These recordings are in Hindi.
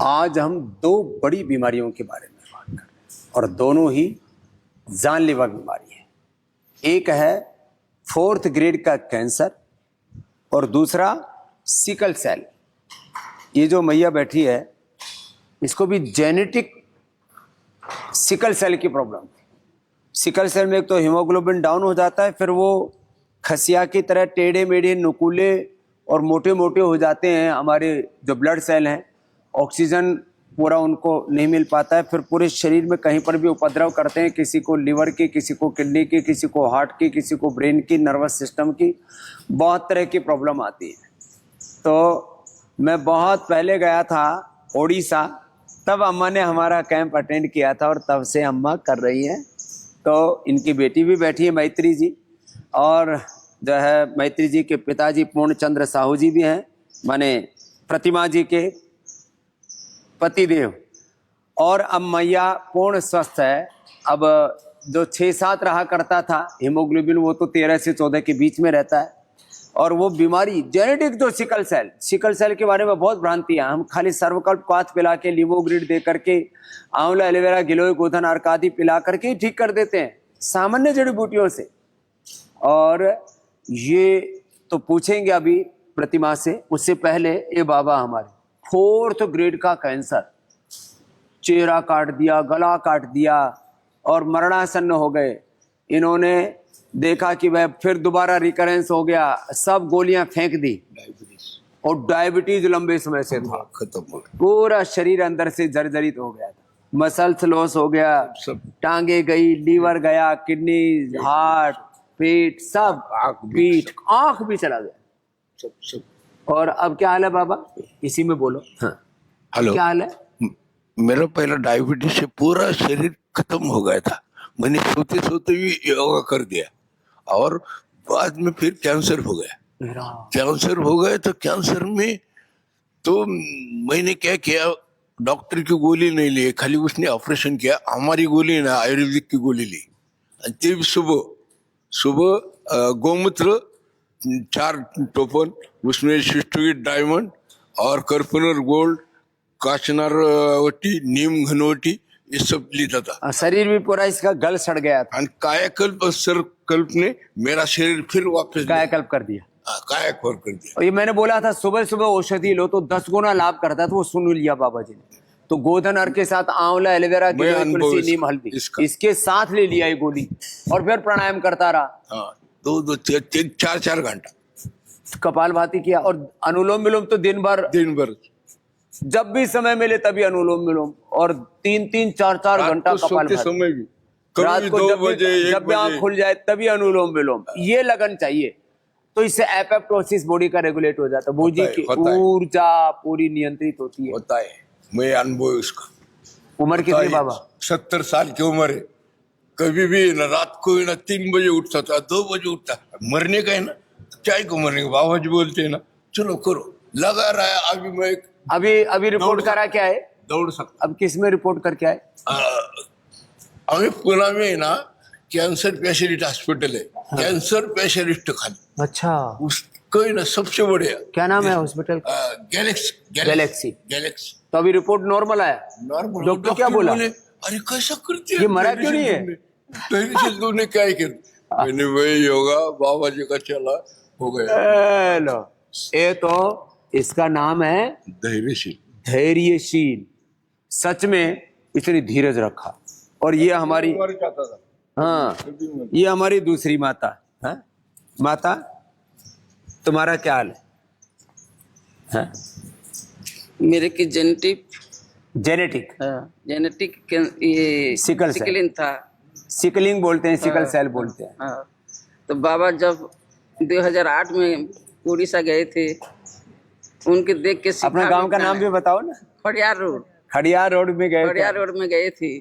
आज हम दो बड़ी बीमारियों के बारे में बात कर रहे हैं और दोनों ही जानलेवा बीमारी है। एक है 4th ग्रेड का कैंसर और दूसरा सिकल सेल। ये जो मैया बैठी है इसको भी जेनेटिक सिकल सेल की प्रॉब्लम थी। सिकल सेल में एक तो हीमोग्लोबिन डाउन हो जाता है, फिर वो खसिया की तरह टेढ़े मेढ़े नुकीले और मोटे मोटे हो जाते हैं। हमारे जो ब्लड सेल हैं, ऑक्सीजन पूरा उनको नहीं मिल पाता है, फिर पूरे शरीर में कहीं पर भी उपद्रव करते हैं। किसी को लिवर की, किसी को किडनी की, किसी को हार्ट की, किसी को ब्रेन की, नर्वस सिस्टम की, बहुत तरह की प्रॉब्लम आती है। तो मैं बहुत पहले गया था उड़ीसा, तब अम्मा ने हमारा कैंप अटेंड किया था और तब से अम्मा कर रही हैं। तो इनकी बेटी भी बैठी है मैत्री जी, और जो है मैत्री जी के पिताजी पूर्णचंद्र साहू जी भी हैं, माने प्रतिमा जी के पतिदेव। और अब मैया पूर्ण स्वस्थ है। अब जो 6-7 रहा करता था हीमोग्लोबिन, वो तो 13 से 14 के बीच में रहता है। और वो बीमारी जेनेटिक जो सिकल सेल के बारे में बहुत भ्रांतियां। हम खाली सर्वकल्प क्वाथ पिला के, लिवोग्रिड दे करके, आंवला, एलोवेरा, गिलोय, गोधन, अर्कादि पिला करके ही ठीक कर देते हैं सामान्य जड़ी बूटियों से। और ये तो पूछेंगे अभी प्रतिमा से, उससे पहले ये बाबा हमारे 4th ग्रेड का कैंसर, चेहरा काट दिया, गला काट दिया और मरणासन्न हो गए। इन्होंने देखा कि वह फिर दोबारा रिकरेंस हो गया, सब गोलियां फेंक दी और डायबिटीज लंबे समय से था, खत्म हो गया। पूरा शरीर अंदर से जर्जरित हो गया था, मसल्स लॉस हो गया, टांगे गई, लीवर गया, किडनी, हार्ट, पेट, सब, पीठ, आंख भी चला गया सब। और अब क्या हाल है बाबा? इसी में बोलो। हाँ। हेलो, क्या हाल है? मेरा पहला डायबिटीज से पूरा शरीर खत्म हो गया था। मैंने सोते सोते भी योगा कर दिया और बाद में फिर कैंसर हो गया। कैंसर हो गया तो कैंसर में तो मैंने क्या किया, डॉक्टर की गोली नहीं ली, खाली उसने ऑपरेशन किया। हमारी गोली ना, आयुर्वेदिक की गोली ली। तब सुबह गोमूत्र 4 टोपन, उसमें सिस्टोगिट डायमंड और कर्पूनर गोल्ड, काचनार वटी, नीम घनवटी, ये सब लेता था। शरीर भी पूरा इसका गल सड़ गया था। और कायाकल्प सर्वकल्प ने मेरा शरीर फिर वापस कायाकल्प कर दिया। कायाकल्प कर दिया। और ये मैंने बोला था सुबह सुबह औषधि लो तो 10 गुना लाभ करता था, वो सुन लिया बाबा जी ने। तो गोधन अर्क के साथ आंवला, एलोवेरा, तुलसी, नीम, हल्दी, इसके साथ ले लिया ये गोली और फिर प्राणायाम करता रहा। हाँ, 2-4 घंटा कपालभाति किया और अनुलोम विलोम तो दिन भर जब भी समय मिले तभी अनुलोम विलोम, और 3-3, 4-4 घंटा कपालभाति। समय भी रात को जब भी आंख खुल जाए तभी अनुलोम विलोम। ये लगन चाहिए, तो इससे एपोप्टोसिस बॉडी का रेगुलेट हो जाता है, बॉडी की ऊर्जा पूरी नियंत्रित होती है। होता है, मैं अनुभव उसका। उम्र कितनी बाबा? 70 साल की उम्र है। कभी भी ना रात को ना 3 बजे उठता था, 2 बजे उठता। मरने का है ना, क्या को मरने का, बाबा जी बोलते हैं ना, चलो करो, लगा रहा है। अभी मैं अभी रिपोर्ट करा क्या है? दौड़ सकता। अब किस में रिपोर्ट करके आए? अभी पुणे में है ना कैंसर स्पेशलिस्ट हॉस्पिटल है। हाँ। कैंसर स्पेशलिस्ट खाली। अच्छा, उसको ना सबसे बढ़िया। क्या नाम है हॉस्पिटल? गैलेक्सी। तो अभी रिपोर्ट नॉर्मल आया? नॉर्मल। डॉक्टर क्या बोला? अरे कैसा करती है, ये मरा क्यों नहीं है? तूने क्या किया? मैंने वही योगा बाबा जी का चला, हो गया। लो, ये तो इसका नाम है धैर्यशील। सच में इतनी धीरज रखा। और ये हमारी, हाँ, ये हमारी दूसरी माता है। माता, तुम्हारा क्या हाल है? मेरे की जेनेटिक ये सिकलिंग था। सिकलिंग बोलते हैं, सिकल सेल बोलते हैं। हाँ। तो बाबा जब 2008 में उड़ीसा गए थे, उनके देख के अपना गांव का नाम भी बताओ ना। खड़ियार रोड में गए थे।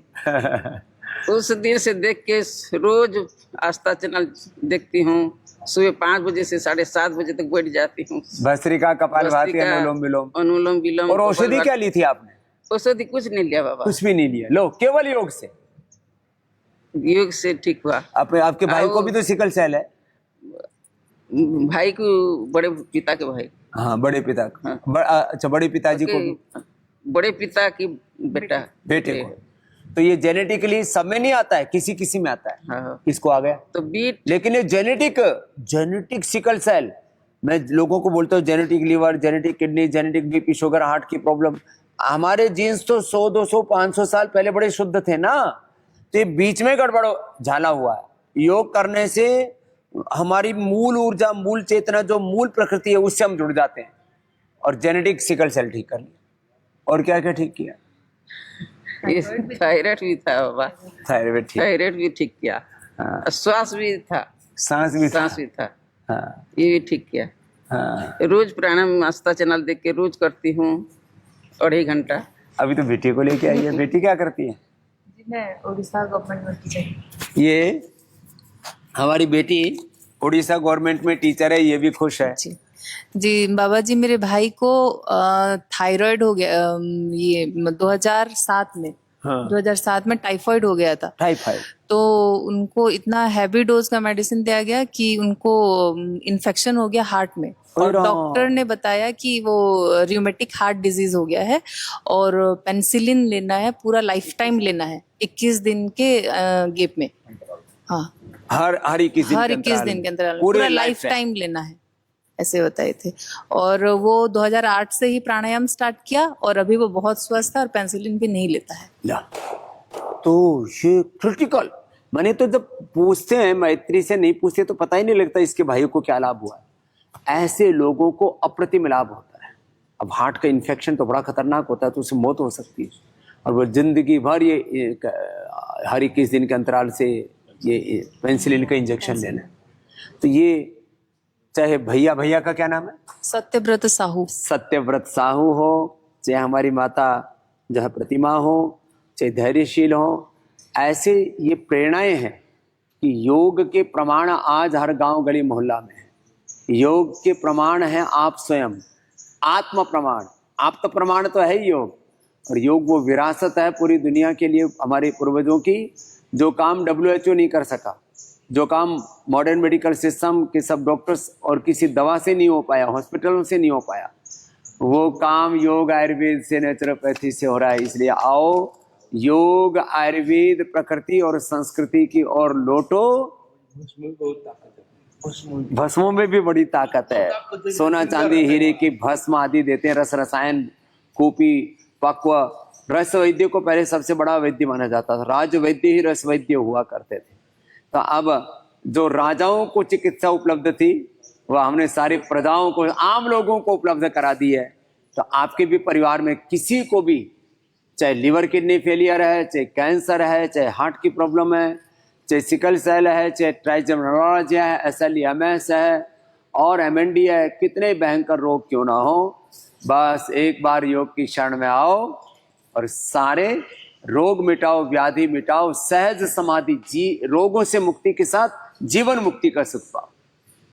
उस दिन से देख के रोज आस्था चैनल देखती हूँ। सुबह 5 बजे से 7:30 बजे तक बैठ जाती हूँ। भस्त्रिका, कपालभाति, अनुलोम विलोम। और औषधि क्या ली थी आपने? औषधि कुछ नहीं लिया बाबा, कुछ भी नहीं लिया। लो, केवल योग से ठीक हुआ। आपके भाई को भी तो सिकल सेल है? भाई को, बड़े पिता के भाई। हाँ, बड़े पिता। हाँ। अच्छा, बड़े पिताजी को भी। बड़े पिता की बेटा बेटे को। तो ये जेनेटिकली सब में नहीं आता है, किसी किसी में आता है। हाँ। किसको आ गया? तो बीट लेकिन ये जेनेटिक सिकल सेल, मैं लोगों को बोलता हूँ genetic liver, genetic kidney, genetic BP, sugar, heart की प्रॉब्लम। हमारे जीन्स तो 100, 200, 500 साल पहले बड़े शुद्ध थे ना, तो ये बीच में गड़बड़ झाला हुआ है। योग करने से हमारी मूल ऊर्जा, मूल चेतना, जो मूल प्रकृति है उससे हम जुड़ जाते हैं और जेनेटिक सिकल सेल ठीक कर लिया। और क्या क्या ठीक किया? थायराइड भी था बाबा, थायराइड ठीक, थायराइड भी ठीक किया। हाँ। श्वास भी था, सांस भी था, हाँ ये भी ठीक किया। हाँ। रोज प्राणायाम आस्था चैनल देख के रोज करती हूँ 2.5 घंटा। अभी तो बेटी को लेके आई है। बेटी क्या करती है? जी मैं उड़ीसा गवर्नमेंट में टीचर। ये हमारी बेटी उड़ीसा गवर्नमेंट में टीचर है, ये भी खुश है। जी जी बाबा जी, मेरे भाई को थायराइड हो गया, ये 2007 में। हाँ। 2007 में टाइफाइड हो गया था। टाइफाइड। तो उनको इतना हैवी डोज का मेडिसिन दिया गया कि उनको इन्फेक्शन हो गया हार्ट में, और और डॉक्टर ने बताया कि वो रियूमेटिक हार्ट डिजीज हो गया है और पेनिसिलिन लेना है, पूरा लाइफ टाइम लेना है, 21 दिन के गैप में। हाँ, हर 21 दिन हर के 21 अंतराल दिन में। के अंतराल में पूरे पूरा लाइफ टाइम लेना है, ऐसे बताए थे। और वो 2008 से ही प्राणायाम स्टार्ट किया और अभी वो बहुत स्वस्थ है और पेनिसिलिन भी नहीं लेता है। ला। तो ये क्रिटिकल, मैंने तो जब पूछते हैं मैत्री से, नहीं पूछते तो पता ही नहीं लगता इसके भाई को क्या लाभ हुआ है। ऐसे लोगों को अप्रतिम लाभ होता है। अब हार्ट का इन्फेक्शन तो बड़ा खतरनाक होता है, तो उससे मौत हो सकती है, और वो जिंदगी भर ये हर 21 दिन के अंतराल से ये पेनिसिलिन का इंजेक्शन लेना है। तो ये चाहे भैया का क्या नाम है? सत्यव्रत साहू। सत्यव्रत साहू हो, चाहे हमारी माता जो है प्रतिमा हो, चाहे धैर्यशील हो, ऐसे ये प्रेरणाएं हैं कि योग के प्रमाण आज हर गांव गली मोहल्ला में है। योग के प्रमाण हैं आप स्वयं, आत्म प्रमाण। आप तो प्रमाण तो है ही योग, और योग वो विरासत है पूरी दुनिया के लिए हमारे पूर्वजों की, जो काम WHO नहीं कर सका, जो काम मॉडर्न मेडिकल सिस्टम के सब डॉक्टर्स और किसी दवा से नहीं हो पाया, हॉस्पिटलों से नहीं हो पाया, वो काम योग आयुर्वेद से, नेचुरोपैथी से हो रहा है। इसलिए आओ, योग आयुर्वेद प्रकृति और संस्कृति की ओर लौटो। भस्मों में भी बड़ी ताकत है। सोना चांदी हीरे की भस्म आदि देते हैं, रस रसायन कूपी पक्व। रस वैद्य को पहले सबसे बड़ा वैद्य माना जाता था, राज वैद्य ही रस वैद्य हुआ करते थे। तो अब जो राजाओं को चिकित्सा उपलब्ध थी, वह हमने सारी प्रजाओं को, आम लोगों को उपलब्ध करा दी है। तो आपके भी परिवार में किसी को भी, चाहे लिवर किडनी फेलियर है, चाहे कैंसर है, चाहे हार्ट की प्रॉब्लम है, चाहे सिकल सेल है, चाहे ट्राइजोमिनोलॉजिया है, SLEMS है और MND है, कितने भयंकर रोग क्यों ना हो, बस एक बार योग की शरण में आओ और सारे रोग मिटाओ, व्याधि मिटाओ, सहज समाधि, रोगों से मुक्ति के साथ जीवन मुक्ति का सुख पाओ।